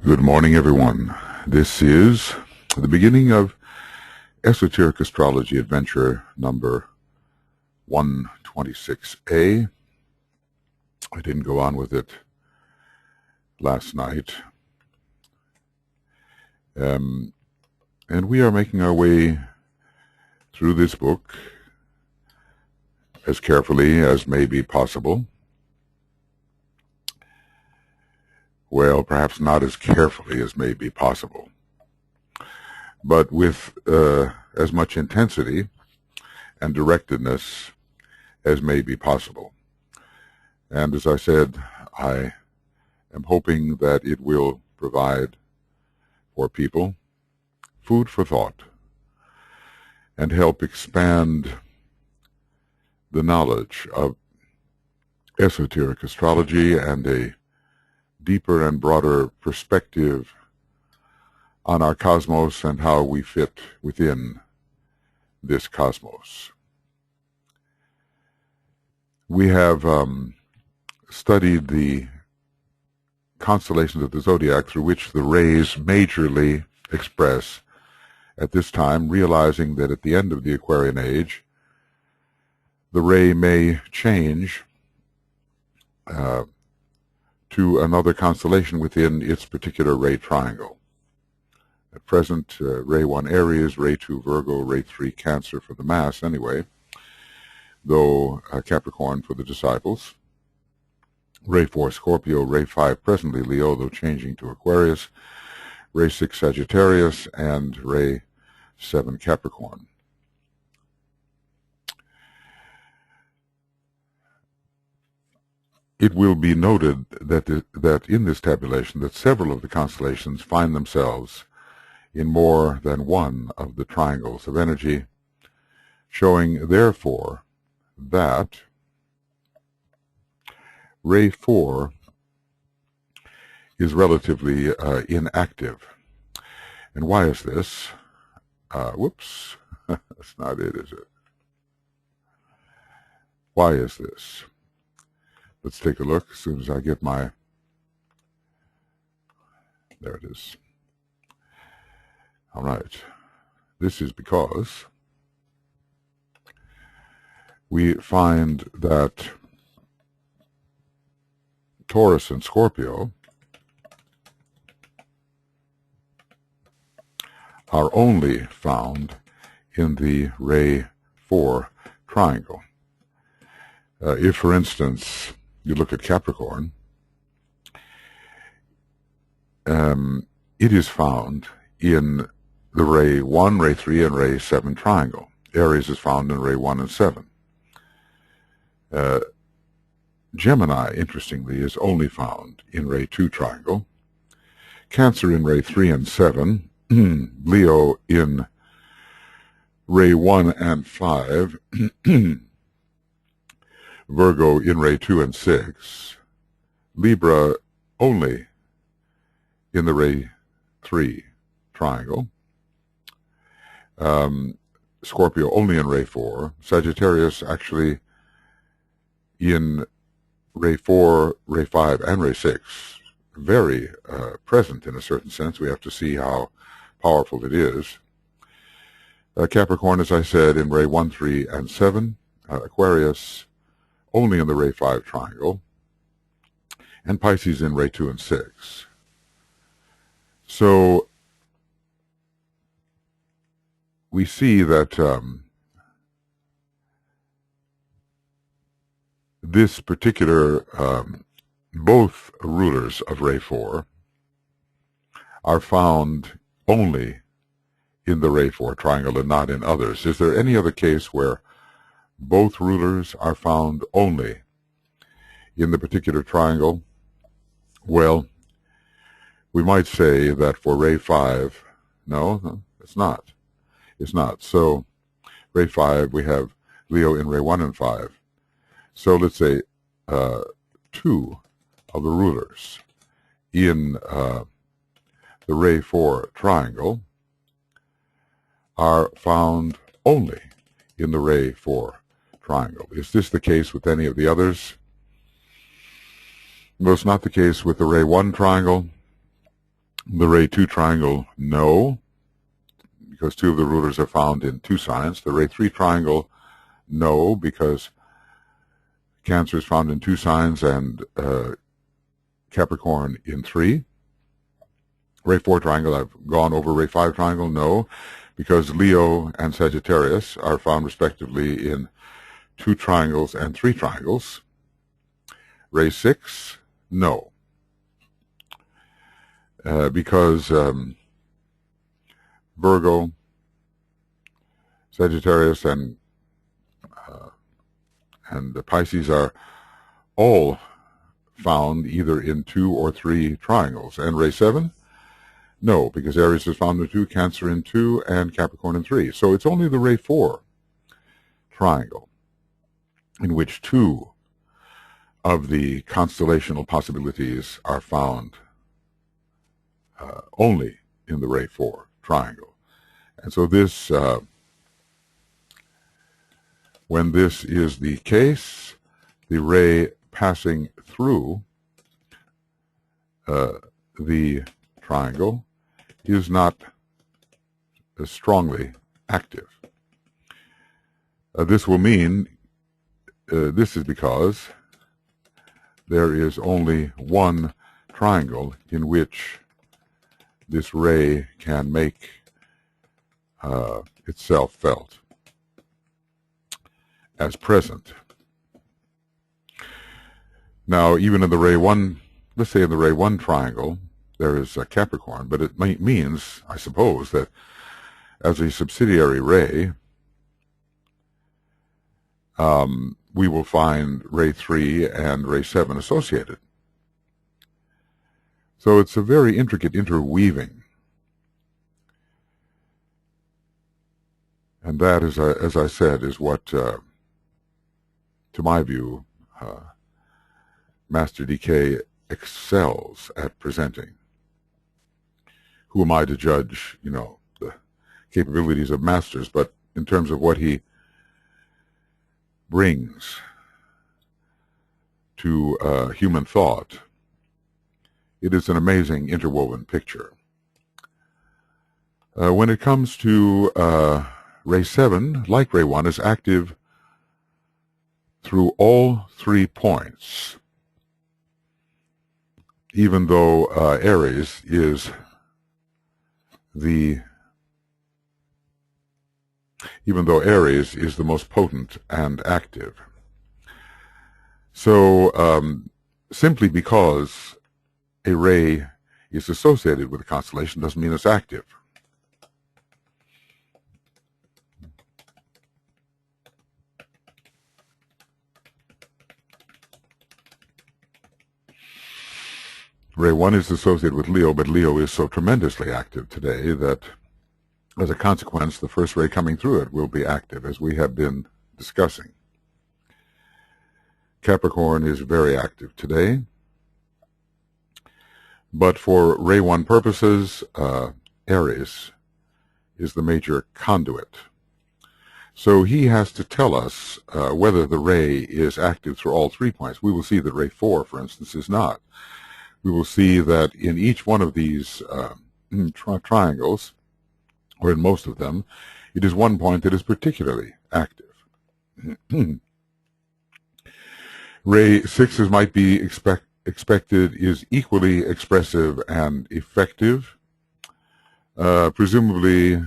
Good morning, everyone. This is the beginning of Esoteric Astrology Adventure number 126A. I didn't go on with it last night. And we are making our way through this book as carefully as may be possible. Well, perhaps not as carefully as may be possible, but with as much intensity and directedness as may be possible. And as I said, I am hoping that it will provide for people food for thought and help expand the knowledge of esoteric astrology and a deeper and broader perspective on our cosmos and how we fit within this cosmos. We have studied the constellations of the zodiac through which the rays majorly express at this time, realizing that at the end of the Aquarian age, the ray may change to another constellation within its particular ray triangle. At present, ray 1 Aries, ray 2 Virgo, ray 3 Cancer for the mass anyway, though Capricorn for the disciples, ray 4 Scorpio, ray 5 presently Leo, though changing to Aquarius, ray 6 Sagittarius, and ray 7 Capricorn. It will be noted that in this tabulation that several of the constellations find themselves in more than one of the triangles of energy, showing therefore that ray 4 is relatively inactive. And why is this? Whoops, that's not it, is it? Why is this? Let's take a look as soon as I get my, there it is. All right. This is because we find that Taurus and Scorpio are only found in the ray 4 triangle. If, for instance, you look at Capricorn, it is found in the ray 1, ray 3, and ray 7 triangle. Aries is found in ray 1 and 7. Gemini, interestingly, is only found in ray 2 triangle. Cancer in ray 3 and 7. Leo in ray 1 and 5. Virgo in ray 2 and 6, Libra only in the ray 3 triangle, Scorpio only in ray 4, Sagittarius actually in ray 4, ray 5, and ray 6, very present in a certain sense. We have to see how powerful it is. Capricorn, as I said, in ray 1, 3, and 7, Aquarius only in the ray 5 triangle, and Pisces in ray 2 and 6. So we see that this particular, both rulers of ray 4 are found only in the ray 4 triangle and not in others. Is there any other case where both rulers are found only in the particular triangle? Well, we might say that for ray 5, no, it's not. It's not. So ray 5, we have Leo in ray 1 and 5. So let's say 2 of the rulers in the ray 4 triangle are found only in the ray 4 triangle. Is this the case with any of the others? No, it's not the case with the ray 1 triangle. The Ray 2 triangle, no, because 2 of the rulers are found in 2 signs. The Ray 3 triangle, no, because Cancer is found in 2 signs and Capricorn in 3. Ray 4 triangle, I've gone over. Ray 5 triangle, no, because Leo and Sagittarius are found respectively in 2 triangles and 3 triangles. Ray 6, no, because Virgo, Sagittarius, and the Pisces are all found either in 2 or 3 triangles. And Ray 7, no, because Aries is found in 2, Cancer in 2, and Capricorn in 3. So it's only the Ray 4 triangle in which 2 of the constellational possibilities are found only in the Ray 4 triangle. And so this, when this is the case, the ray passing through the triangle is not as strongly active. This will mean, this is because there is only one triangle in which this ray can make itself felt as present. Now, even in the Ray 1, let's say in the Ray 1 triangle, there is a Capricorn, but it means, I suppose, that as a subsidiary ray, we will find Ray 3 and Ray 7 associated. So it's a very intricate interweaving. And that, as I said, is what, to my view, Master DK excels at presenting. Who am I to judge, the capabilities of masters, but in terms of what he brings to human thought, it is an amazing interwoven picture. When it comes to Ray 7, like Ray 1, is active through all 3 points, even though Aries is the most potent and active. So simply because a ray is associated with a constellation doesn't mean it's active. Ray 1 is associated with Leo, but Leo is so tremendously active today that, as a consequence, the first ray coming through it will be active, as we have been discussing. Capricorn is very active today, but for Ray 1 purposes, Aries is the major conduit. So he has to tell us whether the ray is active through all 3 points. We will see that Ray 4, for instance, is not. We will see that in each one of these triangles, or in most of them, it is one point that is particularly active. Ray 6, as might be expected, is equally expressive and effective. Presumably,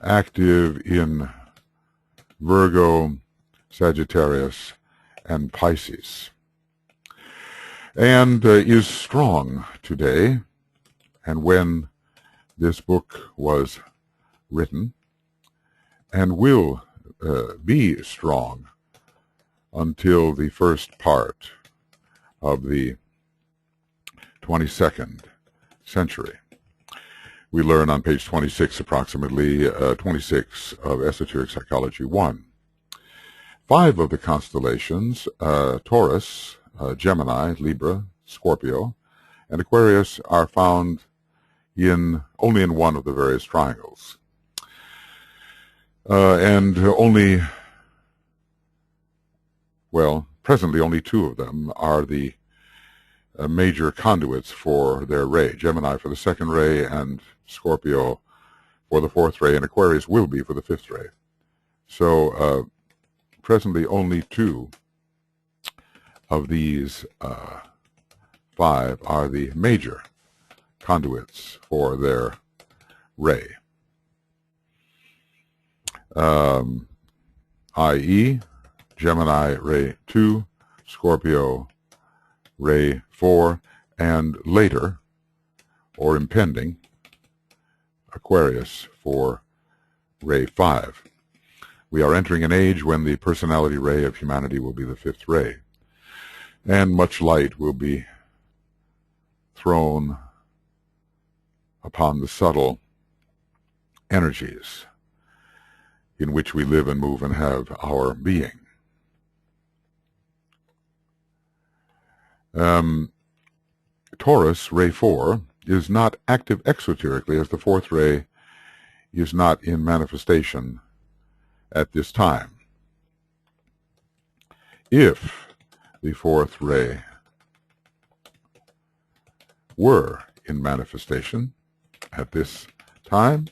active in Virgo, Sagittarius, and Pisces, and is strong today. And when this book was written, and will be strong until the first part of the 22nd century. We learn on page 26, approximately 26 of Esoteric Psychology 1. 5 of the constellations, Taurus, Gemini, Libra, Scorpio, and Aquarius, are found only in one of the various triangles. And presently only two of them are the major conduits for their ray. Gemini for the second ray, and Scorpio for the fourth ray, and Aquarius will be for the fifth ray. So presently only two of these five are the major conduits for their ray, i.e. Gemini ray 2, Scorpio ray 4, and later, or impending, Aquarius for ray 5. We are entering an age when the personality ray of humanity will be the fifth ray, and much light will be thrown upon the subtle energies in which we live and move and have our being. Taurus, ray 4, is not active exoterically, as the fourth ray is not in manifestation at this time. If the fourth ray were in manifestation at this time,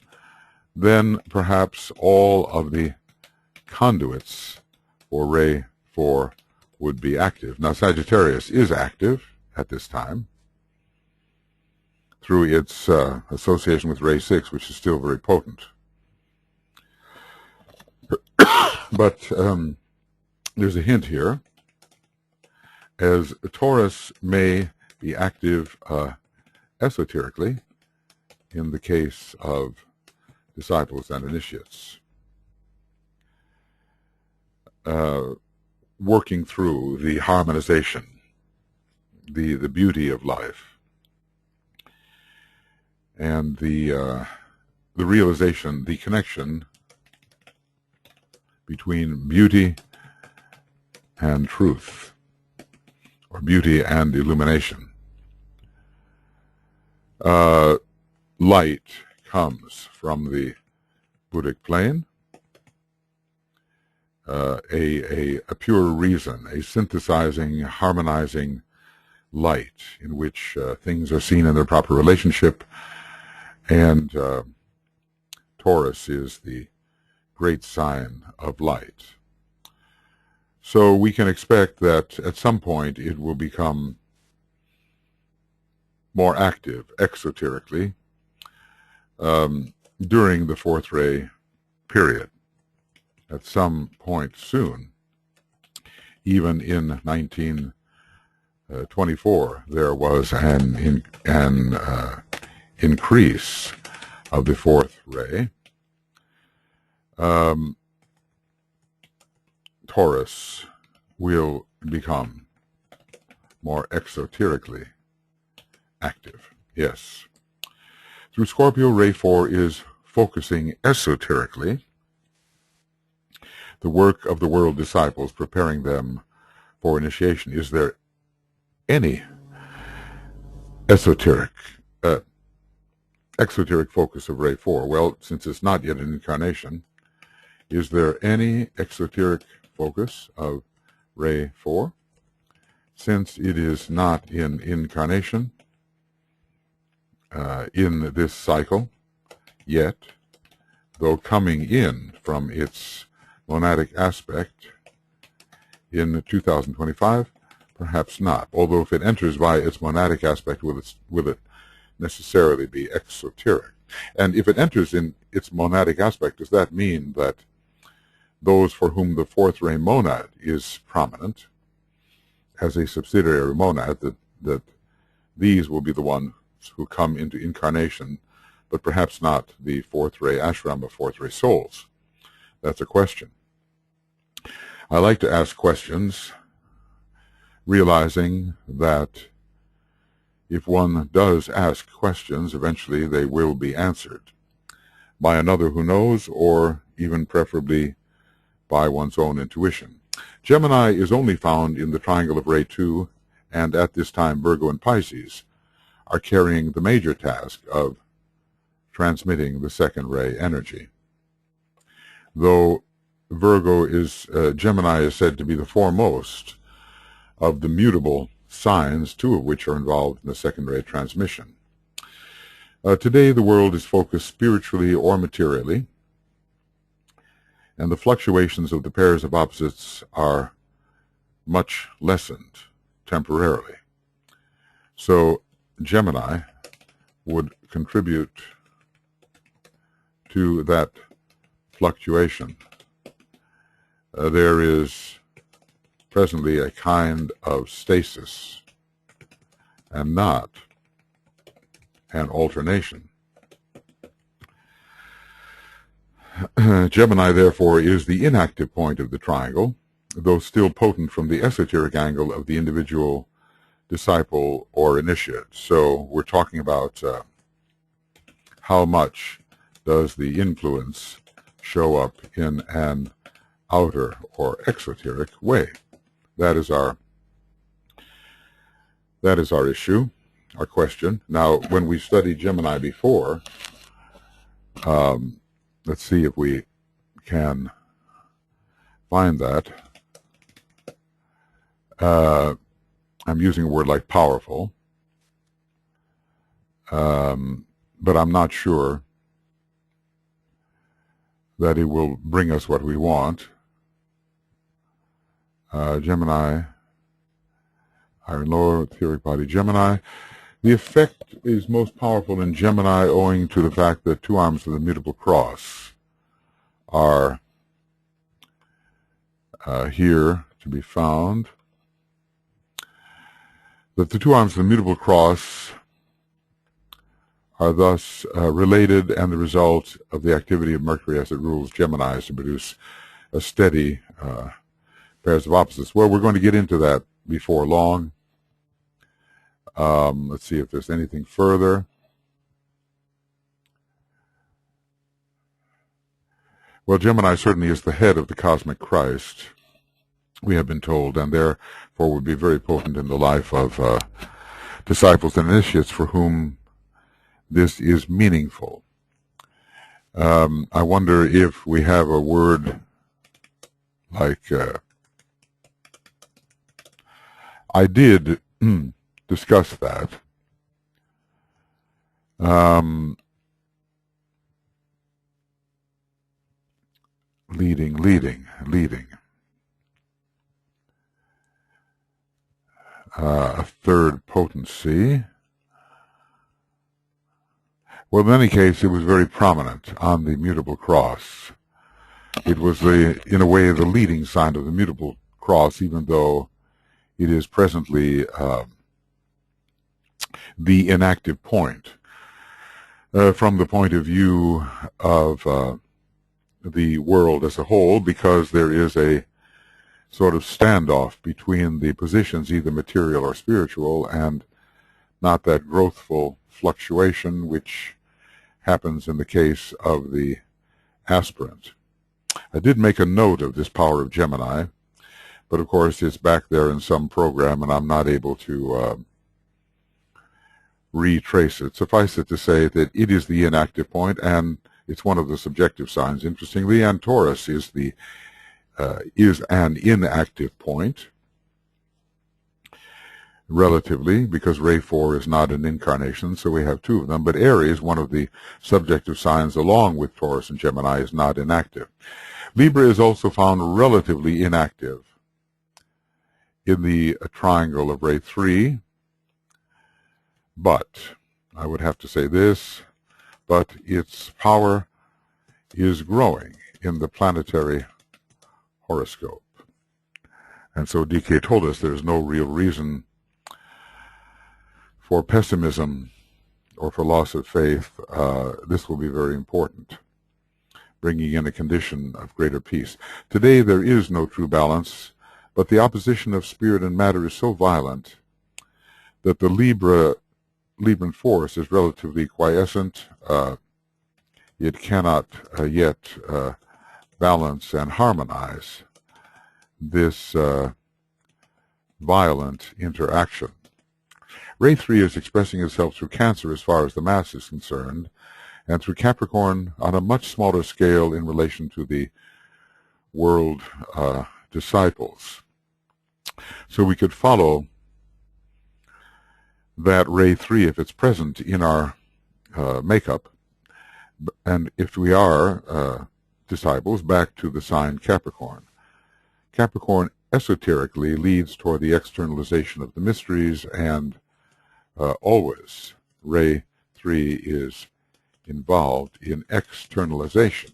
then perhaps all of the conduits for ray 4 would be active. Now, Sagittarius is active at this time through its association with ray 6, which is still very potent. But there's a hint here, as Taurus may be active esoterically in the case of disciples and initiates, working through the harmonization, the beauty of life, and the realization, the connection between beauty and truth, or beauty and illumination. Light comes from the Buddhic plane, a pure reason, a synthesizing, harmonizing light in which things are seen in their proper relationship, and Taurus is the great sign of light. So we can expect that at some point it will become more active exoterically during the fourth ray period. At some point soon, even in 1924, there was an increase of the fourth ray. Taurus will become more exoterically active. Yes. Through Scorpio, ray 4 is focusing esoterically the work of the world disciples, preparing them for initiation. Is there any exoteric focus of ray 4? Well, since it's not yet an incarnation, is there any exoteric focus of ray 4? Since it is not in incarnation in this cycle yet, though coming in from its monadic aspect in 2025, perhaps not. Although if it enters via its monadic aspect, will it necessarily be exoteric? And if it enters in its monadic aspect, does that mean that those for whom the fourth ray monad is prominent as a subsidiary monad, that these will be the ones who come into incarnation, but perhaps not the fourth ray ashram of fourth ray souls? That's a question. I like to ask questions, realizing that if one does ask questions, eventually they will be answered by another who knows, or even preferably by one's own intuition. Gemini is only found in the triangle of ray 2, and at this time Virgo and Pisces are carrying the major task of transmitting the second ray energy. though Gemini is said to be the foremost of the mutable signs, two of which are involved in the second-ray transmission. Today, the world is focused spiritually or materially, and the fluctuations of the pairs of opposites are much lessened temporarily. So Gemini would contribute to that fluctuation. There is presently a kind of stasis and not an alternation. Gemini, therefore, is the inactive point of the triangle, though still potent from the esoteric angle of the individual disciple or initiate. So we're talking about how much does the influence show up in an outer or exoteric way. That is our issue, our question. Now, when we studied Gemini before, let's see if we can find that. I'm using a word like powerful, but I'm not sure that it will bring us what we want. Gemini, higher and lower, etheric body Gemini. The effect is most powerful in Gemini owing to the fact that two arms of the mutable cross are here to be found. That the two arms of the mutable cross are thus related, and the result of the activity of Mercury as it rules Gemini is to produce a steady pairs of opposites. Well, we're going to get into that before long. Let's see if there's anything further. Well, Gemini certainly is the head of the cosmic Christ, we have been told, and therefore would be very potent in the life of disciples and initiates for whom this is meaningful. I wonder if we have a word like, I did discuss that. Leading. A third potency. Well, in any case, it was very prominent on the mutable cross. It was, in a way, the leading sign of the mutable cross, even though it is presently the inactive point. From the point of view of the world as a whole, because there is a sort of standoff between the positions, either material or spiritual, and not that growthful fluctuation which happens in the case of the aspirant. I did make a note of this power of Gemini, but of course it's back there in some program and I'm not able to retrace it. Suffice it to say that it is the inactive point, and it's one of the subjective signs, interestingly, and Taurus is an inactive point, relatively, because Ray 4 is not an incarnation, so we have two of them. But Aries, one of the subjective signs, along with Taurus and Gemini, is not inactive. Libra is also found relatively inactive in the triangle of Ray 3, but I would have to say this, but its power is growing in the planetary horoscope. And so DK told us there's no real reason for pessimism or for loss of faith. This will be very important, bringing in a condition of greater peace. Today there is no true balance, but the opposition of spirit and matter is so violent that the Libran force is relatively quiescent. It cannot yet balance and harmonize this violent interaction. Ray 3 is expressing itself through Cancer as far as the mass is concerned, and through Capricorn on a much smaller scale in relation to the world disciples. So we could follow that ray 3 if it's present in our makeup, and if we are disciples, back to the sign Capricorn. Capricorn esoterically leads toward the externalization of the mysteries, and always ray 3 is involved in externalization.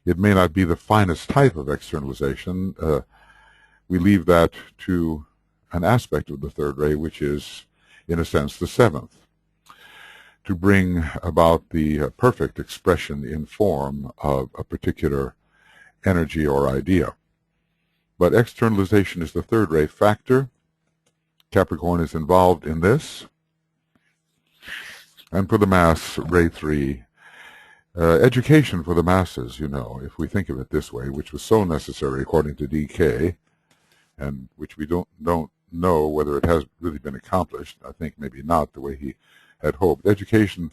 It may not be the finest type of externalization. We leave that to an aspect of the third ray, which is, in a sense, the seventh, to bring about the perfect expression in form of a particular energy or idea. But externalization is the third ray factor. Capricorn is involved in this. And for the mass, ray 3, education for the masses, you know, if we think of it this way, which was so necessary according to DK, and which we don't know whether it has really been accomplished. I think maybe not the way he had hoped. Education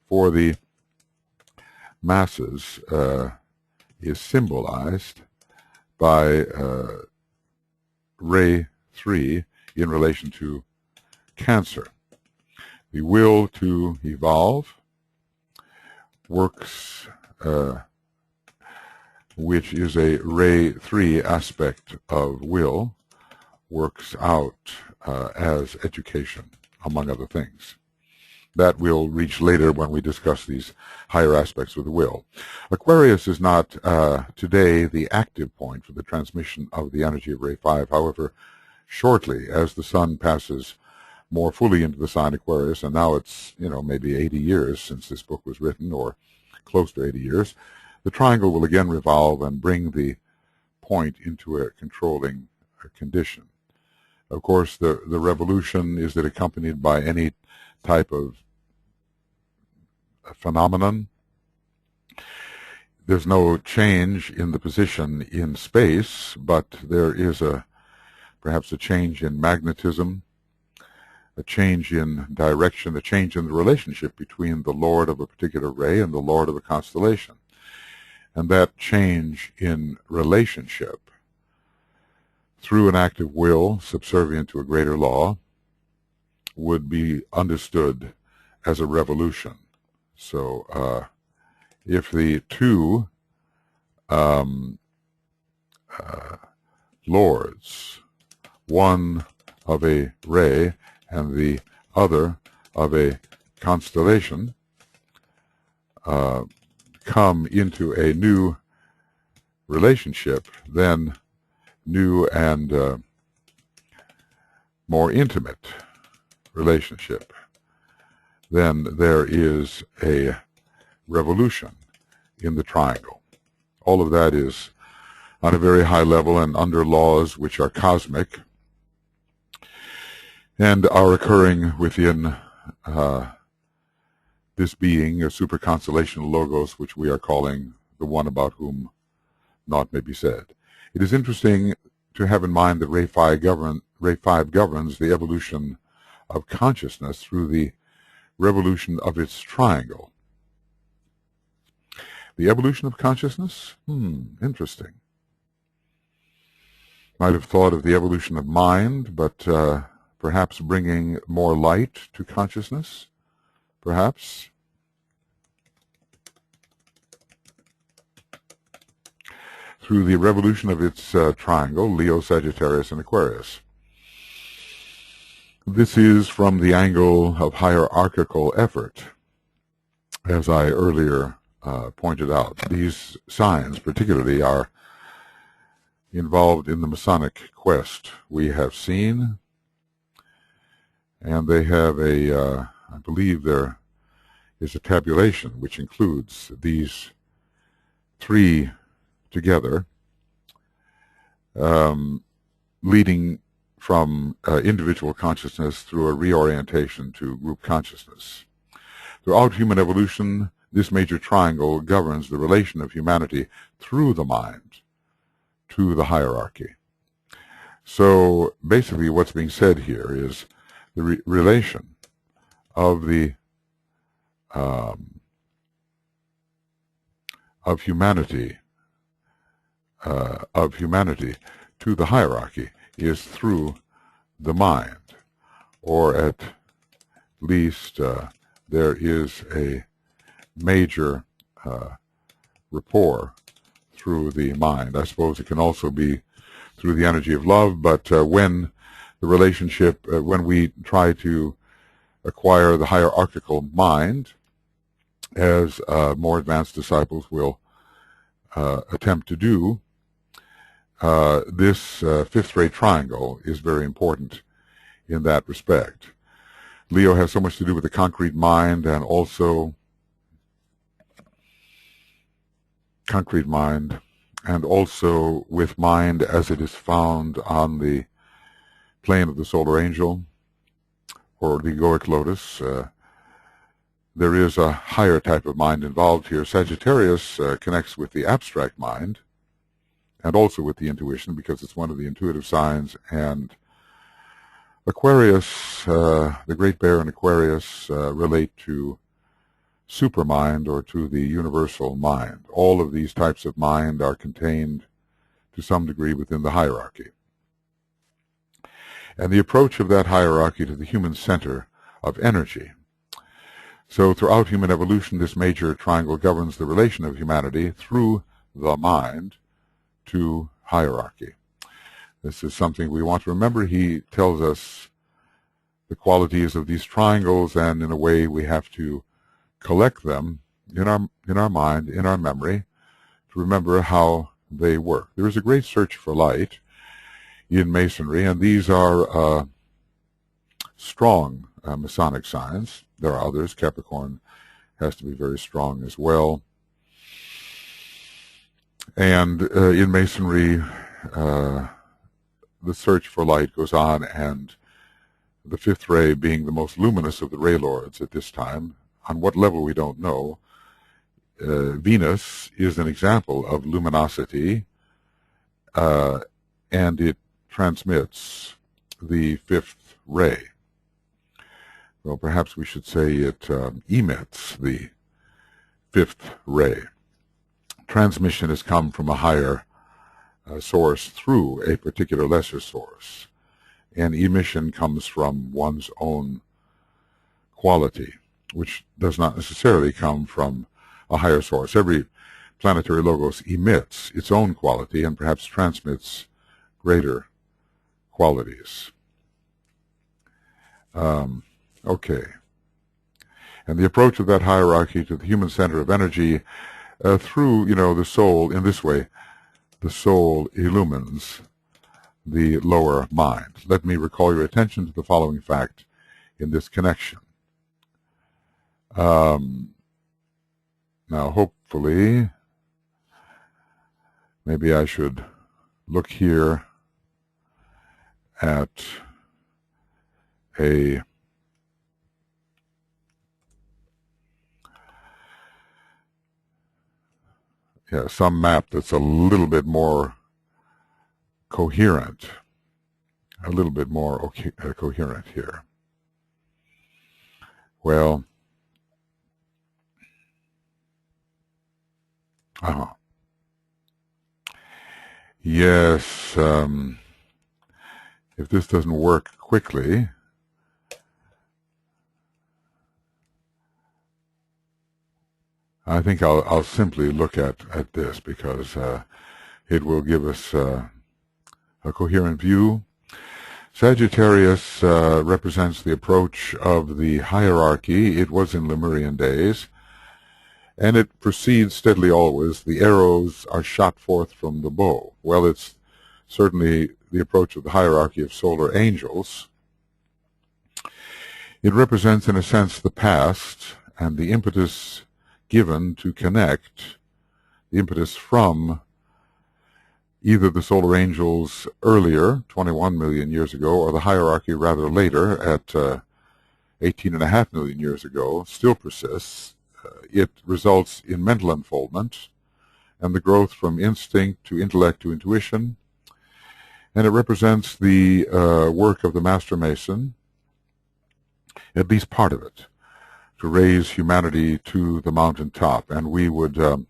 for the masses is symbolized by ray 3 in relation to Cancer. The will to evolve works, which is a ray 3 aspect of will, works out as education, among other things. That we'll reach later when we discuss these higher aspects of the will. Aquarius is not today the active point for the transmission of the energy of ray 5. However, shortly, as the sun passes more fully into the sign Aquarius, and now it's, maybe 80 years since this book was written, or close to 80 years, the triangle will again revolve and bring the point into a controlling condition. Of course, the revolution, is it accompanied by any type of phenomenon? There's no change in the position in space, but there is perhaps a change in magnetism, a change in direction, a change in the relationship between the lord of a particular ray and the lord of a constellation. And that change in relationship, through an active will subservient to a greater law, would be understood as a revolution. So if the two lords, one of a ray and the other of a constellation, come into a new relationship, then new and more intimate relationship, then there is a revolution in the triangle. All of that is on a very high level and under laws which are cosmic and are occurring within this being, a super constellation Logos, which we are calling the one about whom naught may be said. It is interesting to have in mind that ray 5 governs the evolution of consciousness through the revolution of its triangle. The evolution of consciousness? Interesting. Might have thought of the evolution of mind, but perhaps bringing more light to consciousness, perhaps. Through the revolution of its triangle, Leo, Sagittarius, and Aquarius. This is from the angle of hierarchical effort. As I earlier pointed out, these signs particularly are involved in the Masonic quest we have seen, and they have I believe there is a tabulation which includes these three together, leading from individual consciousness through a reorientation to group consciousness. Throughout human evolution, this major triangle governs the relation of humanity through the mind to the hierarchy. So basically what's being said here is the relation of the of humanity to the hierarchy is through the mind, or at least there is a major rapport through the mind. I suppose it can also be through the energy of love, but when the relationship, when we try to acquire the hierarchical mind, as more advanced disciples will attempt to do, this fifth-ray triangle is very important in that respect. Leo has so much to do with the concrete mind, and also with mind as it is found on the plane of the solar angel or the egoic lotus. There is a higher type of mind involved here. Sagittarius connects with the abstract mind and also with the intuition, because it's one of the intuitive signs. And Aquarius, the Great Bear and Aquarius relate to supermind, or to the universal mind. All of these types of mind are contained to some degree within the hierarchy. And the approach of that hierarchy to the human center of energy. So throughout human evolution, this major triangle governs the relation of humanity through the mind to hierarchy. This is something we want to remember. He tells us the qualities of these triangles, and in a way we have to collect them in our mind, in our memory, to remember how they work. There is a great search for light in Masonry, and these are strong Masonic signs. There are others. Capricorn has to be very strong as well. And in Masonry, the search for light goes on, and the fifth ray, being the most luminous of the ray lords at this time, on what level we don't know. Venus is an example of luminosity, and it transmits the fifth ray. Well, perhaps we should say it emits the fifth ray. Transmission has come from a higher source through a particular lesser source, and emission comes from one's own quality, which does not necessarily come from a higher source. Every planetary logos emits its own quality and perhaps transmits greater qualities. Okay. And the approach of that hierarchy to the human center of energy through, the soul, in this way, the soul illumines the lower mind. Let me recall your attention to the following fact in this connection. Now, hopefully, maybe I should look here at some map that's a little bit more coherent, coherent here. Well, yes, if this doesn't work quickly, I think I'll simply look at this, because it will give us a coherent view. Sagittarius represents the approach of the hierarchy. It was in Lemurian days, and it proceeds steadily always. The arrows are shot forth from the bow. Well, it's certainly the approach of the hierarchy of solar angels. It represents, in a sense, the past, and the impetus given to connect, the impetus from either the solar angels earlier, 21 million years ago, or the hierarchy rather later, at 18.5 million years ago, still persists. It results in mental unfoldment and the growth from instinct to intellect to intuition, and it represents the work of the Master Mason, at least part of it, to raise humanity to the mountaintop. And we would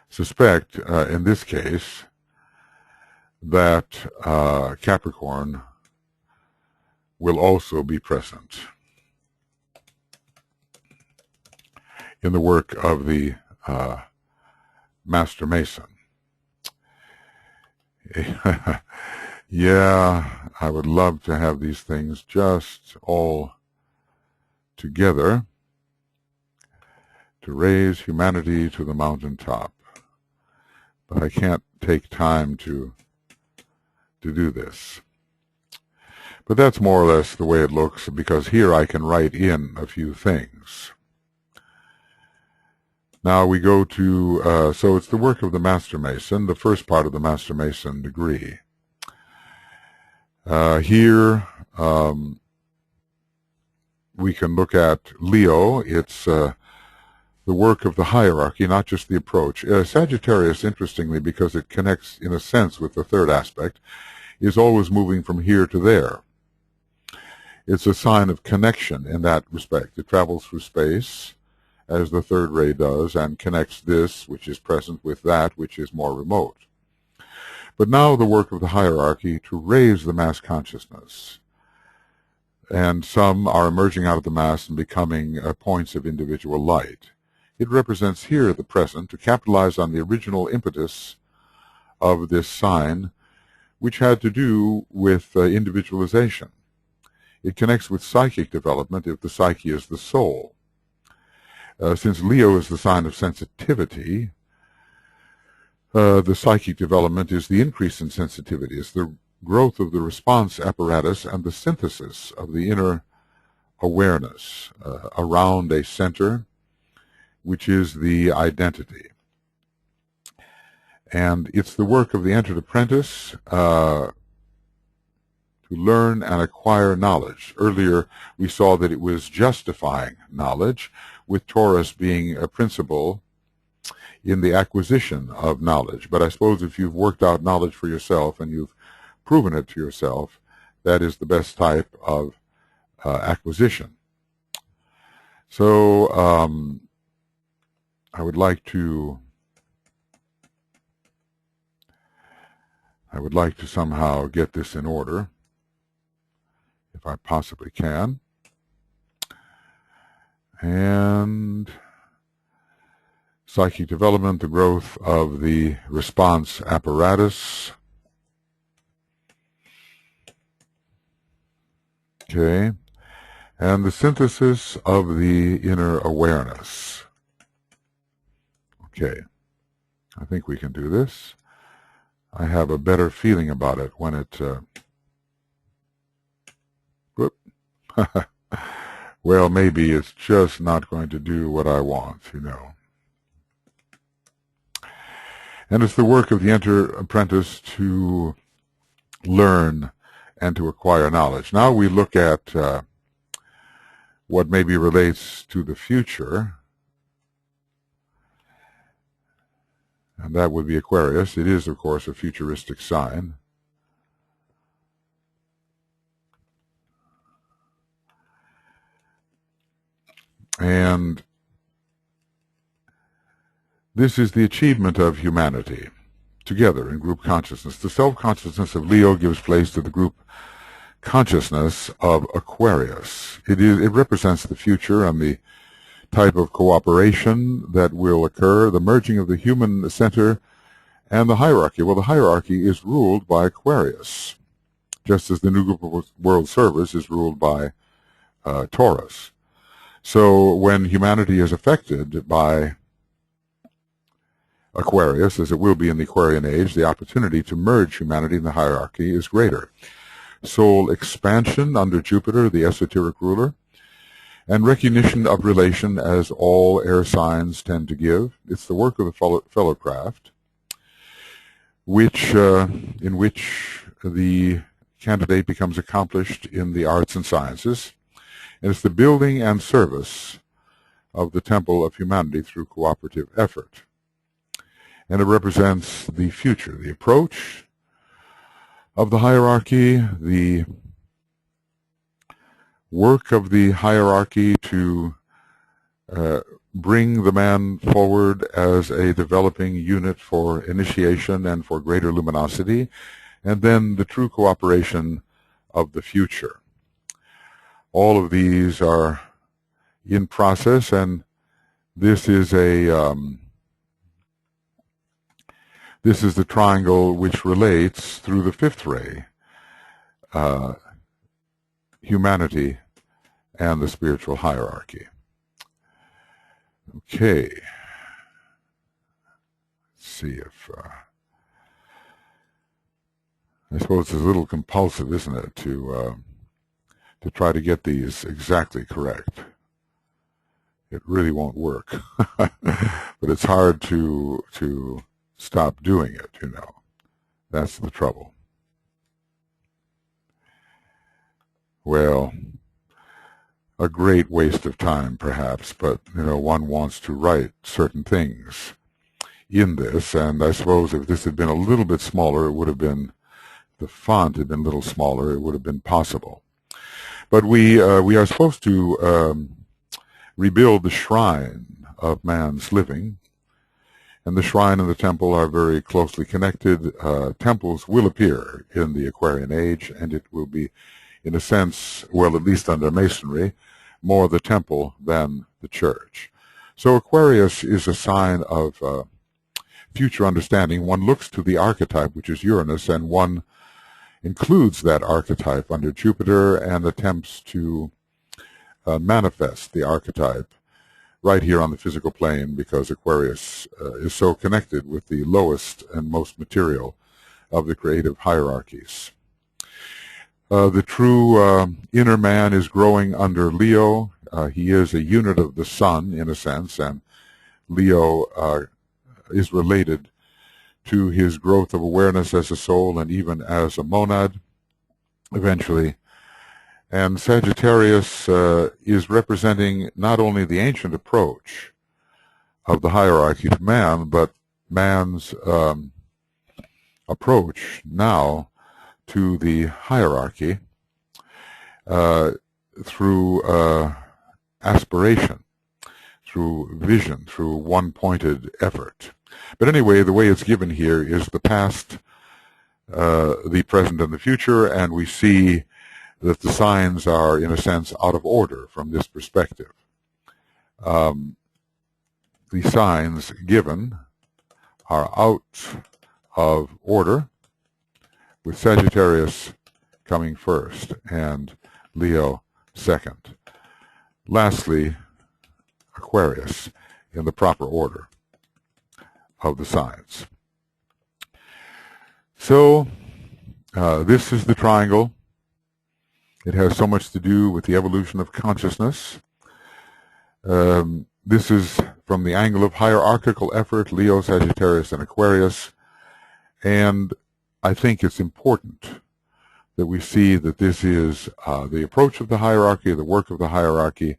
suspect, in this case, that Capricorn will also be present in the work of the Master Mason. Yeah, I would love to have these things just all together to raise humanity to the mountaintop. But I can't take time to do this. But that's more or less the way it looks, because here I can write in a few things. Now we go to, so it's the work of the Master Mason, the first part of the Master Mason degree. Here we can look at Leo. It's the work of the hierarchy, not just the approach. Sagittarius, interestingly, because it connects in a sense with the third aspect, is always moving from here to there. It's a sign of connection in that respect. It travels through space, as the third ray does, and connects this, which is present, with that, which is more remote. But now the work of the hierarchy to raise the mass consciousness. And some are emerging out of the mass and becoming points of individual light. It represents here the present to capitalize on the original impetus of this sign, which had to do with individualization. It connects with psychic development if the psyche is the soul. Since Leo is the sign of sensitivity, the psychic development is the increase in sensitivity. It's the growth of the response apparatus and the synthesis of the inner awareness around a center, which is the identity. And it's the work of the entered apprentice to learn and acquire knowledge. Earlier we saw that it was justifying knowledge, with Taurus being a principle in the acquisition of knowledge. But I suppose if you've worked out knowledge for yourself and you've proven it to yourself, that is the best type of acquisition. So I would like to somehow get this in order, if I possibly can. And psychic development, the growth of the response apparatus. Okay. And the synthesis of the inner awareness. Okay. I think we can do this. I have a better feeling about it when it... whoop. Well, maybe it's just not going to do what I want, you know. And it's the work of the entered apprentice to learn and to acquire knowledge. Now we look at what maybe relates to the future, and that would be Aquarius. It is, of course, a futuristic sign. And this is the achievement of humanity together in group consciousness. The self-consciousness of Leo gives place to the group consciousness of Aquarius. It represents the future and the type of cooperation that will occur, the merging of the human center and the hierarchy. Well, the hierarchy is ruled by Aquarius, just as the new group of world servers is ruled by Taurus. So when humanity is affected by Aquarius, as it will be in the Aquarian age, the opportunity to merge humanity in the hierarchy is greater. Soul expansion under Jupiter, the esoteric ruler, and recognition of relation as all air signs tend to give. It's the work of the fellowcraft, in which the candidate becomes accomplished in the arts and sciences. And it's the building and service of the temple of humanity through cooperative effort. And it represents the future, the approach of the hierarchy, the work of the hierarchy to bring the man forward as a developing unit for initiation and for greater luminosity, and then the true cooperation of the future. All of these are in process, and this is the triangle which relates through the fifth ray, humanity and the spiritual hierarchy. Okay. Let's see if I suppose it's a little compulsive, isn't it, to try to get these exactly correct. It really won't work. But it's hard to stop doing it, you know. That's the trouble. Well, a great waste of time, perhaps, but, you know, one wants to write certain things in this, and I suppose if this had been a little bit smaller, it would have been, the font had been a little smaller, it would have been possible. But we are supposed to rebuild the shrine of man's living, and the shrine and the temple are very closely connected. Temples will appear in the Aquarian age, and it will be, in a sense, well, at least under Masonry, more the temple than the church. So Aquarius is a sign of future understanding. One looks to the archetype, which is Uranus, and one includes that archetype under Jupiter and attempts to manifest the archetype right here on the physical plane, because Aquarius is so connected with the lowest and most material of the creative hierarchies. The true inner man is growing under Leo. He is a unit of the sun, in a sense, and Leo is related to his growth of awareness as a soul and even as a monad, eventually. And Sagittarius is representing not only the ancient approach of the hierarchy to man, but man's approach now to the hierarchy through aspiration, through vision, through one-pointed effort. But anyway, the way it's given here is the past, the present, and the future, and we see that the signs are, in a sense, out of order from this perspective. The signs given are out of order, with Sagittarius coming first and Leo second. Lastly, Aquarius in the proper order of the signs. So this is the triangle. It has so much to do with the evolution of consciousness. This is from the angle of hierarchical effort, Leo, Sagittarius, and Aquarius. And I think it's important that we see that this is the approach of the hierarchy, the work of the hierarchy,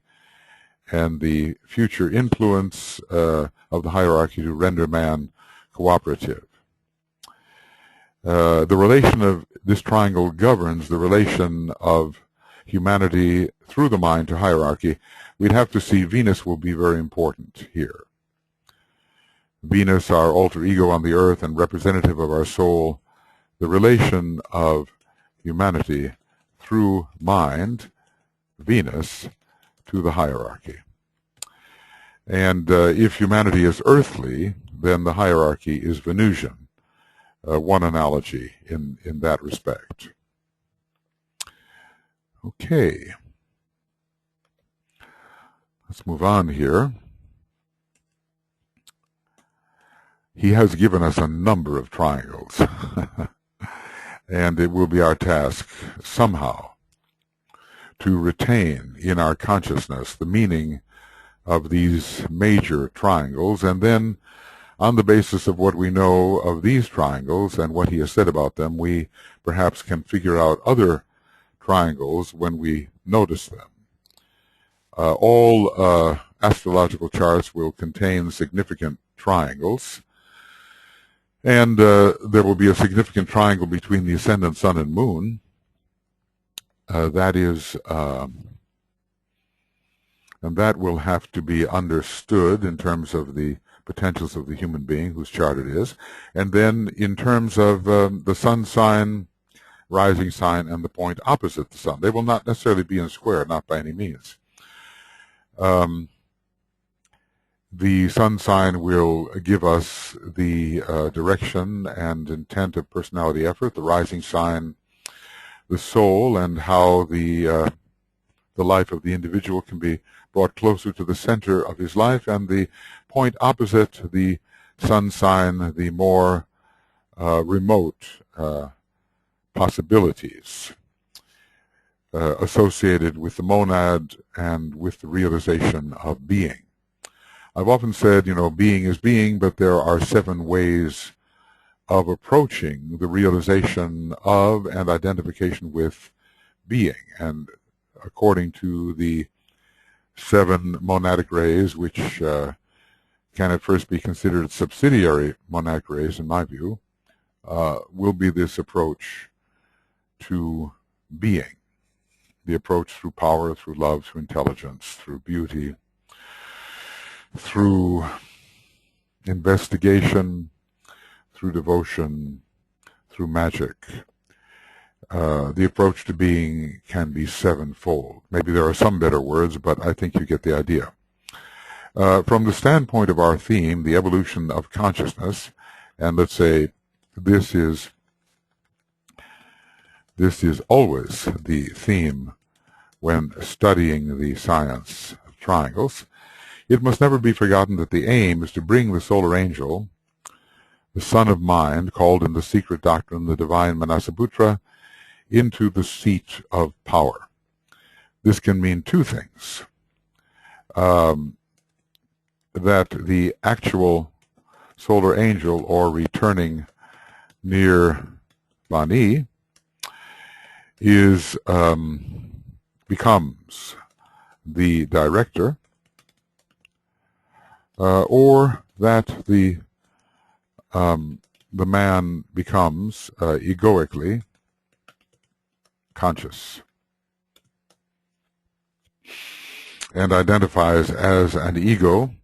and the future influence of the hierarchy to render man cooperative. The relation of this triangle governs the relation of humanity through the mind to hierarchy. We'd have to see Venus will be very important here. Venus, our alter ego on the earth and representative of our soul, the relation of humanity through mind, Venus, to the hierarchy. And if humanity is earthly, then the hierarchy is Venusian. One analogy in that respect. Okay. Let's move on here. He has given us a number of triangles. And it will be our task somehow to retain in our consciousness the meaning of these major triangles, and then on the basis of what we know of these triangles and what he has said about them, we perhaps can figure out other triangles when we notice them. All astrological charts will contain significant triangles, and there will be a significant triangle between the ascendant sun and moon. That is And that will have to be understood in terms of the potentials of the human being whose chart it is. And then in terms of the sun sign, rising sign, and the point opposite the sun. They will not necessarily be in a square, not by any means. The sun sign will give us the direction and intent of personality effort, the rising sign, the soul, and how the life of the individual can be brought closer to the center of his life, and the point opposite, the sun sign, the more remote possibilities associated with the monad and with the realization of being. I've often said, being is being, but there are 7 ways of approaching the realization of and identification with being. And according to the 7 monadic rays, which can at first be considered subsidiary monadic rays, in my view, will be this approach to being. The approach through power, through love, through intelligence, through beauty, through investigation, through devotion, through magic. The approach to being can be 7-fold. Maybe there are some better words, but I think you get the idea. From the standpoint of our theme, the evolution of consciousness, and let's say this is always the theme when studying the science of triangles, it must never be forgotten that the aim is to bring the solar angel, the son of mind, called in the secret doctrine the divine Manasaputra, into the seat of power. This can mean 2 things. That the actual solar angel, or returning near Vani, becomes the director, or that the man becomes egoically conscious and identifies as an ego,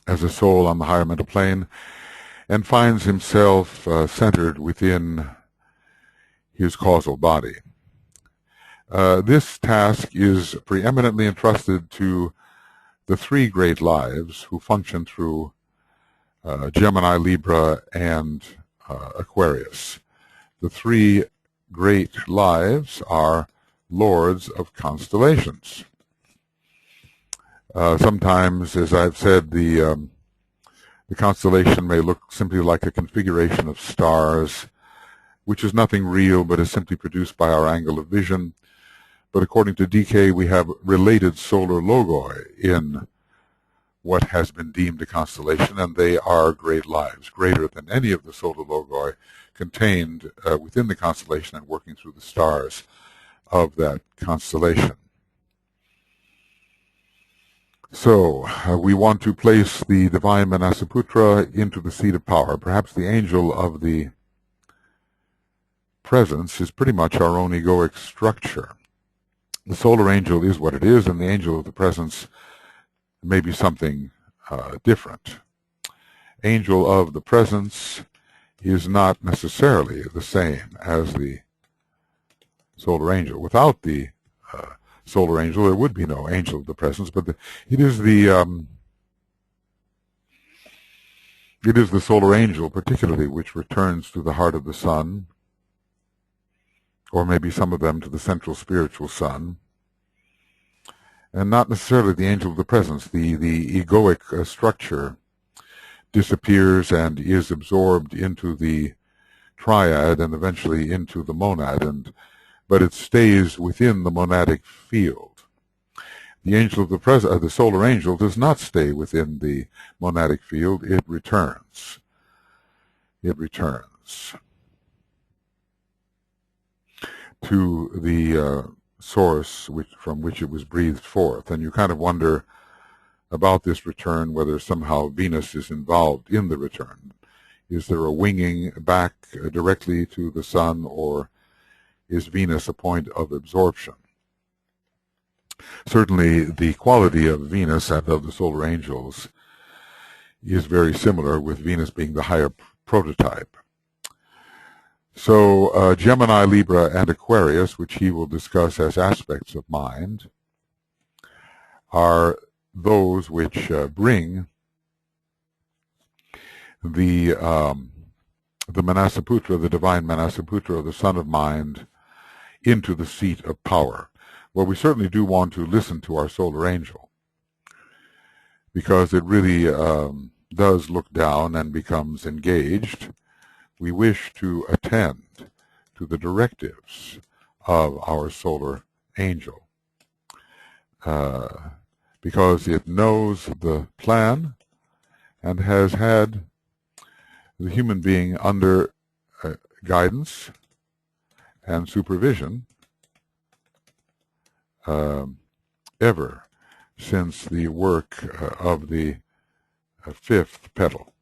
as a soul on the higher mental plane, and finds himself centered within his causal body. This task is preeminently entrusted to the 3 great lives who function through Gemini, Libra, and Aquarius. The 3 great lives are lords of constellations. Sometimes, as I've said, the constellation may look simply like a configuration of stars, which is nothing real but is simply produced by our angle of vision. But according to DK, we have related solar logoi in what has been deemed a constellation, and they are great lives, greater than any of the solar logoi contained within the constellation and working through the stars of that constellation. So, we want to place the divine Manasaputra into the seat of power. Perhaps the angel of the presence is pretty much our own egoic structure. The solar angel is what it is, and the angel of the presence may be something different. Angel of the presence is not necessarily the same as the solar angel. Without the solar angel, there would be no angel of the presence, but it is the solar angel, particularly, which returns to the heart of the sun, or maybe some of them to the central spiritual sun, and not necessarily the angel of the presence. The egoic structure disappears and is absorbed into the triad and eventually into the monad, but it stays within the monadic field. The angel of the solar angel does not stay within the monadic field. It returns. It returns to the source from which it was breathed forth. And you kind of wonder about this return, whether somehow Venus is involved in the return. Is there a winging back directly to the sun, or is Venus a point of absorption? Certainly, the quality of Venus and of the solar angels is very similar, with Venus being the higher prototype. So Gemini, Libra, and Aquarius, which he will discuss as aspects of mind, are those which bring the Manasaputra, the divine Manasaputra, the son of mind, into the seat of power. Well, we certainly do want to listen to our solar angel, because it really does look down and becomes engaged. We wish to attend to the directives of our solar angel, because it knows the plan and has had the human being under guidance and supervision ever since the work of the fifth petal.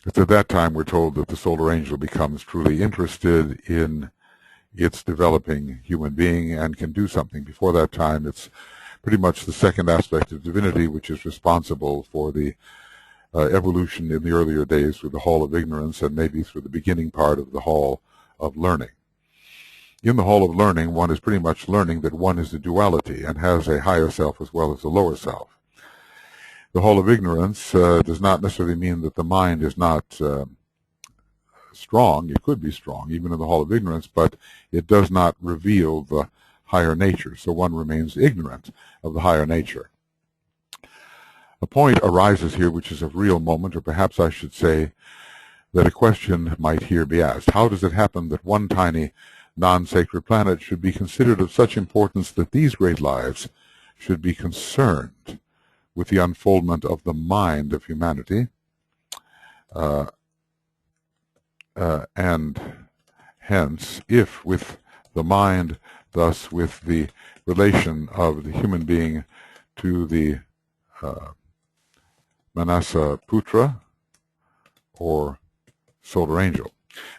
It's at that time we're told that the solar angel becomes truly interested in its developing human being and can do something. Before that time, it's pretty much the second aspect of divinity which is responsible for the evolution in the earlier days through the hall of ignorance and maybe through the beginning part of the hall of learning. In the hall of learning, one is pretty much learning that one is a duality and has a higher self as well as a lower self. The hall of ignorance does not necessarily mean that the mind is not strong. It could be strong even in the hall of ignorance, but it does not reveal the higher nature, so one remains ignorant of the higher nature. A point arises here which is of real moment, or perhaps I should say that a question might here be asked. How does it happen that one tiny non-sacred planet should be considered of such importance that these great lives should be concerned with the unfoldment of the mind of humanity, and hence, if with the mind, thus with the relation of the human being to the Manasaputra or solar angel?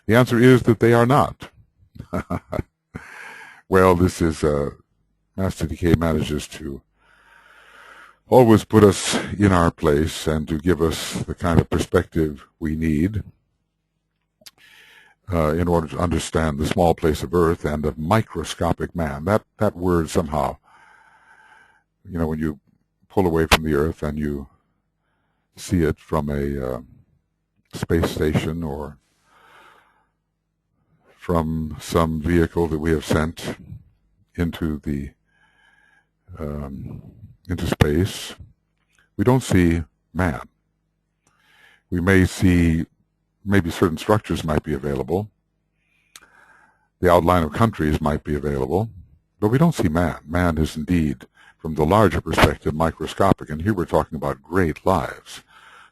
The answer is that they are not. Well, this is Master Decay manages to always put us in our place and to give us the kind of perspective we need in order to understand the small place of Earth and of microscopic man. That word somehow, when you pull away from the Earth and you see it from a space station or from some vehicle that we have sent into the into space, we don't see man. We may see maybe certain structures might be available. The outline of countries might be available, but we don't see man. Man is indeed, from the larger perspective, microscopic, and here we're talking about great lives,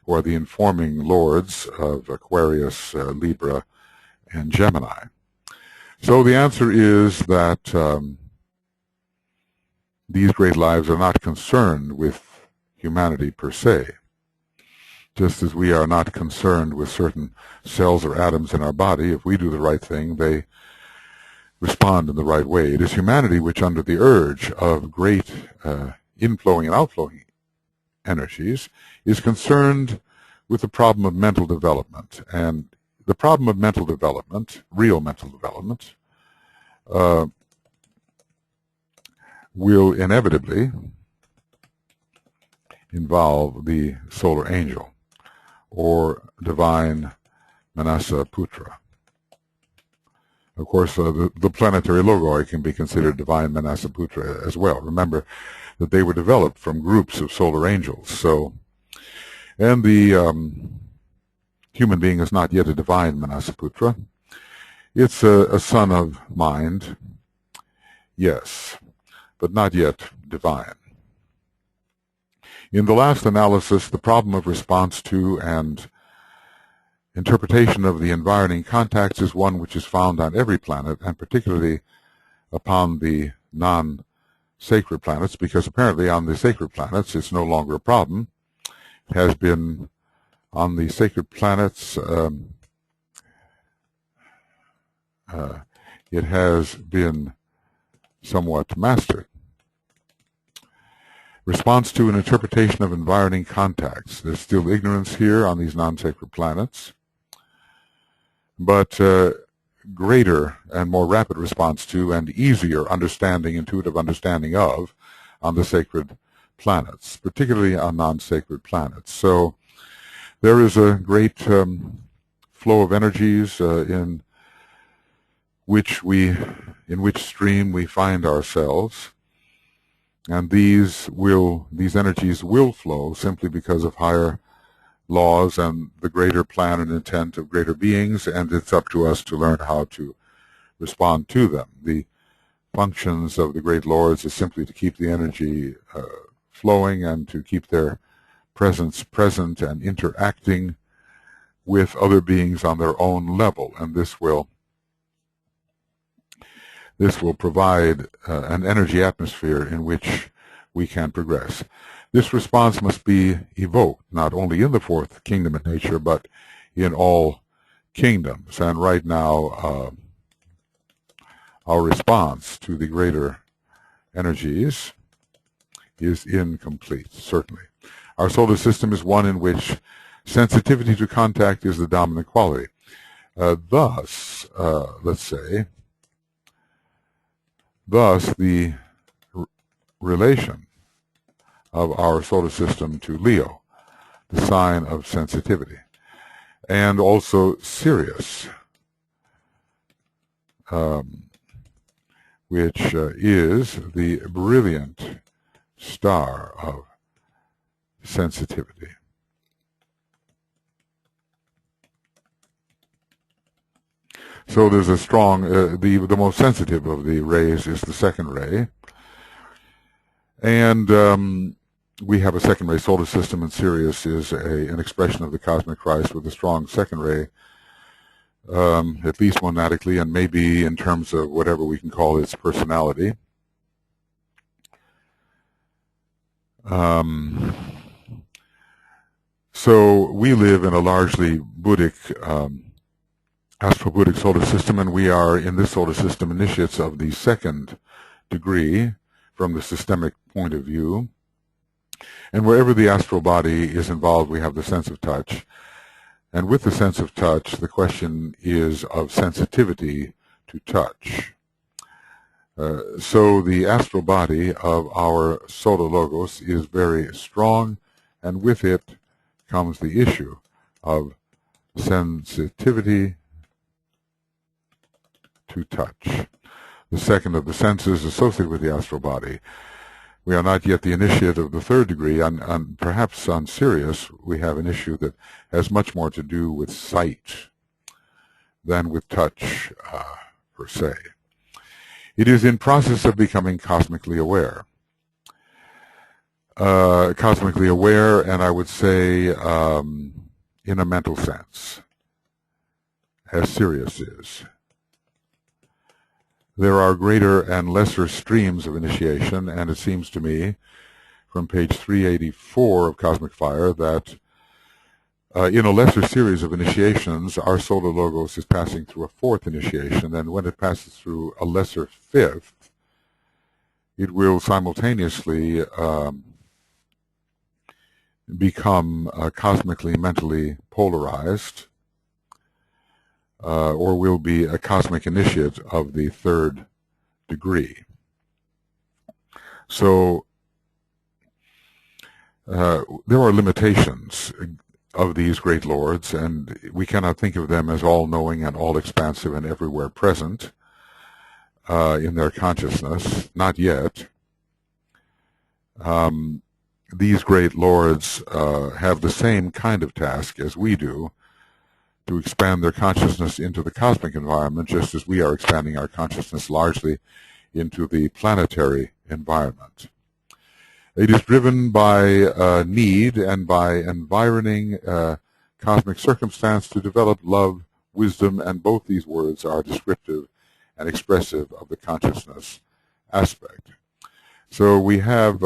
who are the informing lords of Aquarius, Libra, and Gemini. So the answer is that these great lives are not concerned with humanity per se, just as we are not concerned with certain cells or atoms in our body. If we do the right thing, they respond in the right way. It is humanity which, under the urge of great inflowing and outflowing energies, is concerned with the problem of mental development. And the problem of mental development, real mental development, will inevitably involve the solar angel or divine Manasaputra. Of course, the planetary logoi can be considered divine Manasaputra as well. Remember that they were developed from groups of solar angels. So, and the human being is not yet a divine Manasaputra. It's a son of mind, yes, but not yet divine. In the last analysis, the problem of response to and interpretation of the environing contacts is one which is found on every planet, and particularly upon the non-sacred planets, because apparently on the sacred planets it's no longer a problem. It has been on the sacred planets, it has been somewhat mastered. Response to an interpretation of environing contacts. There's still ignorance here on these non-sacred planets, but greater and more rapid response to and easier understanding, intuitive understanding of, on the sacred planets, particularly on non-sacred planets. So there is a great flow of energies in which stream we find ourselves, and these energies will flow simply because of higher laws and the greater plan and intent of greater beings, and it's up to us to learn how to respond to them. The functions of the great lords is simply to keep the energy flowing and to keep their presence present and interacting with other beings on their own level, and this will provide an energy atmosphere in which we can progress. This response must be evoked not only in the fourth kingdom of nature, but in all kingdoms. And right now, our response to the greater energies is incomplete, certainly. Our solar system is one in which sensitivity to contact is the dominant quality. Thus, the relation of our solar system to Leo, the sign of sensitivity, and also Sirius, which is the brilliant star of sensitivity. So there's a strong, the most sensitive of the rays is the second ray. And we have a second ray solar system, and Sirius is an expression of the cosmic Christ with a strong second ray, at least monatically, and maybe in terms of whatever we can call its personality. So we live in a largely Buddhic, astro-Buddhic solar system, and we are in this solar system initiates of the second degree from the systemic point of view. And wherever the astral body is involved, we have the sense of touch. And with the sense of touch, the question is of sensitivity to touch. So the astral body of our solar logos is very strong, and with it comes the issue of sensitivity to touch. The second of the senses associated with the astral body. We are not yet the initiate of the third degree, and perhaps on Sirius we have an issue that has much more to do with sight than with touch per se. It is in process of becoming cosmically aware. Cosmically aware, and I would say in a mental sense, as Sirius is. There are greater and lesser streams of initiation, and it seems to me from page 384 of Cosmic Fire that in a lesser series of initiations, our solar logos is passing through a fourth initiation, and when it passes through a lesser fifth, it will simultaneously become cosmically, mentally polarized, or will be a cosmic initiate of the third degree. So there are limitations of these great lords, and we cannot think of them as all-knowing and all-expansive and everywhere present in their consciousness, not yet. These great lords have the same kind of task as we do, to expand their consciousness into the cosmic environment, just as we are expanding our consciousness largely into the planetary environment. It is driven by need and by environing cosmic circumstance to develop love, wisdom, and both these words are descriptive and expressive of the consciousness aspect. So we have,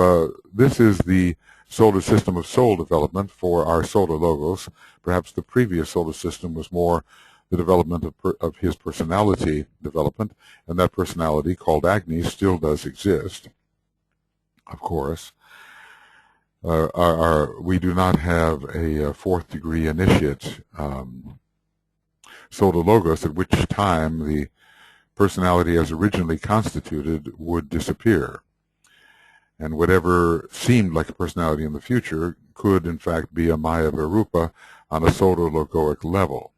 this is the solar system of soul development for our solar logos. Perhaps the previous solar system was more the development of his personality development, and that personality, called Agni, still does exist, of course. we do not have a fourth degree initiate solar logos, at which time the personality as originally constituted would disappear. And whatever seemed like a personality in the future could in fact be a Maya Virupa on a solar logoic level.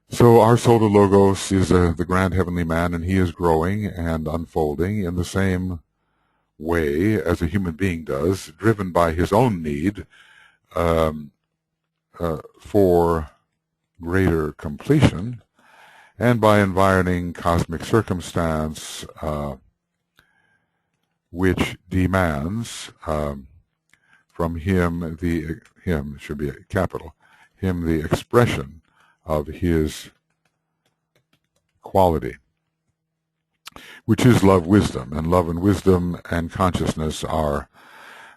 So our solar logos is the grand heavenly man, and he is growing and unfolding in the same way as a human being does, driven by his own need for greater completion, and by environing cosmic circumstance which demands from him him should be a capital, him the expression of his quality, which is love, wisdom. And love and wisdom and consciousness are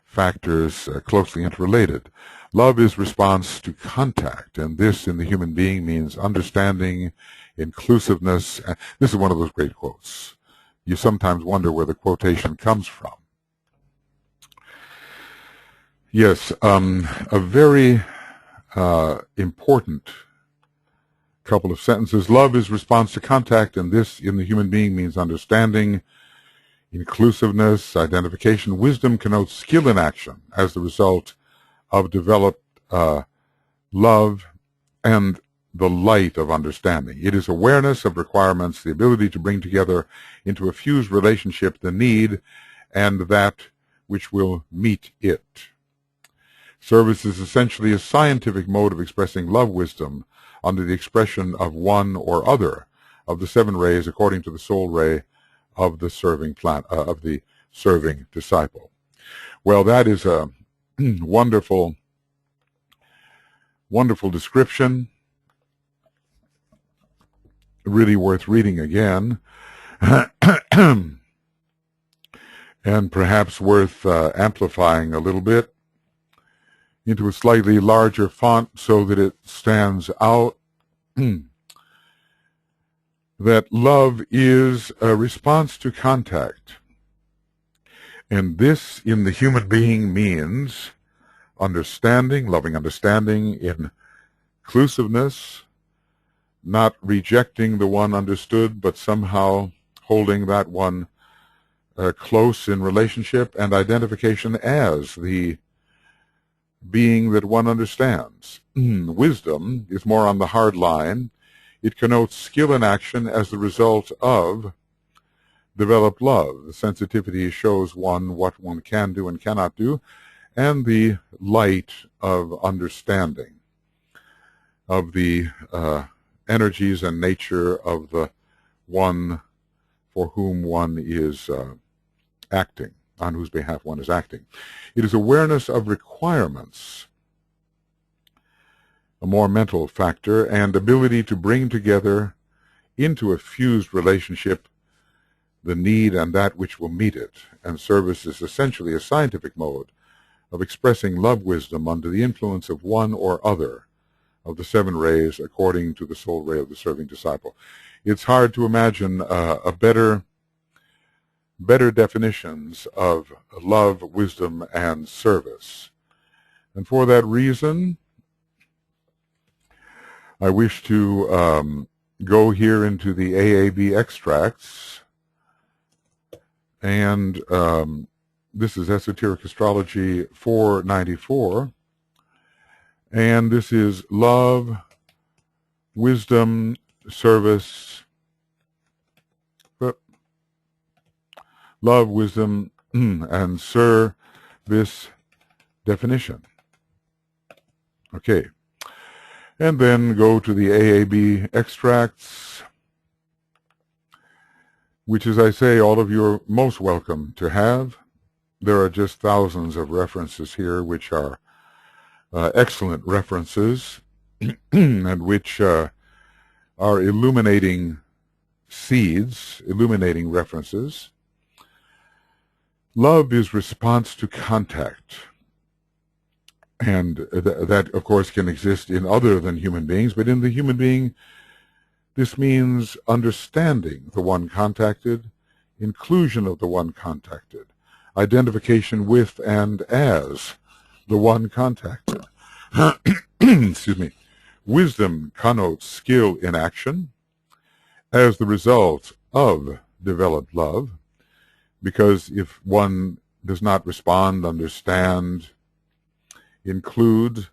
factors closely interrelated. Love is response to contact, and this in the human being means understanding, inclusiveness. This is one of those great quotes. You sometimes wonder where the quotation comes from. Yes, a very important couple of sentences. Love is response to contact, and this in the human being means understanding, inclusiveness, identification. Wisdom connotes skill in action as the result of developed love and the light of understanding. It is awareness of requirements, the ability to bring together into a fused relationship the need and that which will meet it. Service is essentially a scientific mode of expressing love wisdom under the expression of one or other of the seven rays according to the soul ray of the serving serving disciple. Well, that is a wonderful, wonderful description. Really worth reading again, and perhaps worth amplifying a little bit into a slightly larger font so that it stands out. That love is a response to contact. And this in the human being means understanding, loving understanding, inclusiveness, not rejecting the one understood, but somehow holding that one close in relationship, and identification as the being that one understands. Wisdom is more on the hard line. It connotes skill in action as the result of developed love. The sensitivity shows one what one can do and cannot do, and the light of understanding of the energies and nature of the one for whom one is acting, on whose behalf one is acting. It is awareness of requirements, a more mental factor, and ability to bring together into a fused relationship the need and that which will meet it. And service is essentially a scientific mode of expressing love wisdom under the influence of one or other of the seven rays according to the soul ray of the serving disciple. It's hard to imagine a better definitions of love, wisdom, and service. And for that reason, I wish to go here into the AAB extracts, and this is Esoteric Astrology 494, and this is love, wisdom, service, love, wisdom, and service definition. Okay. And then go to the AAB extracts, which, as I say, all of you are most welcome to have. There are just thousands of references here, which are excellent references, and which are illuminating seeds, illuminating references. Love is response to contact. And that, of course, can exist in other than human beings, but in the human being, this means understanding the one contacted, inclusion of the one contacted, identification with and as the one contacted. Excuse me. Wisdom connotes skill in action as the result of developed love, because if one does not respond, understand, include,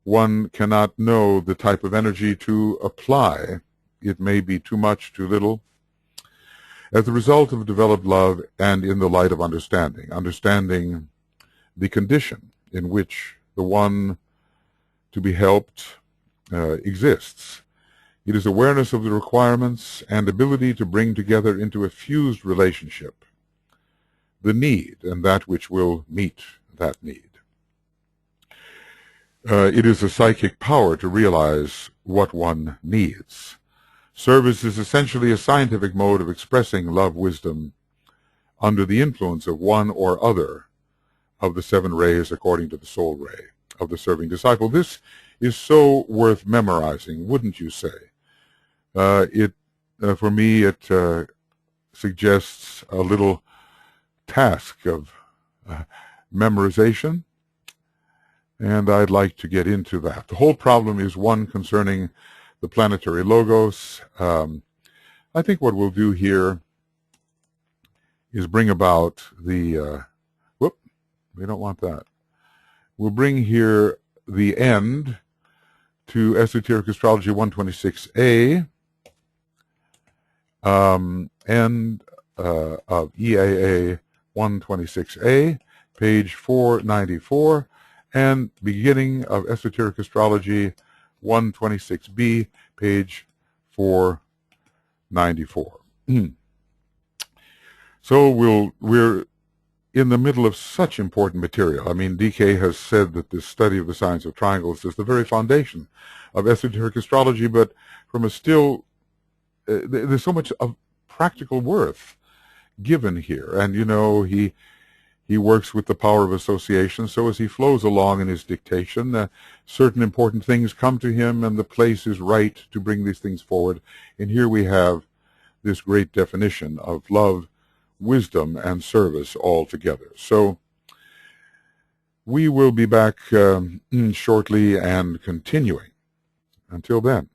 one cannot know the type of energy to apply. It may be too much, too little. As the result of developed love and in the light of understanding the condition in which the one to be helped exists. It is awareness of the requirements and ability to bring together into a fused relationship the need and that which will meet that need. It is a psychic power to realize what one needs. Service is essentially a scientific mode of expressing love wisdom under the influence of one or other of the 7 rays according to the soul ray of the serving disciple. This is so worth memorizing, wouldn't you say? For me, it suggests a little task of memorization, and I'd like to get into that. The whole problem is one concerning the planetary logos. I think what we'll do here is bring about the, we don't want that. We'll bring here the end to Esoteric Astrology 126A, end of EAA 126A, page 494, and beginning of Esoteric Astrology 126B, page 494. So we're in the middle of such important material. I mean, DK has said that this study of the science of triangles is the very foundation of esoteric astrology, but from a still, there's so much of practical worth given here. And, you know, he works with the power of association, so as he flows along in his dictation, certain important things come to him, and the place is right to bring these things forward. And here we have this great definition of love, wisdom, and service all together. So we will be back shortly and continuing. Until then.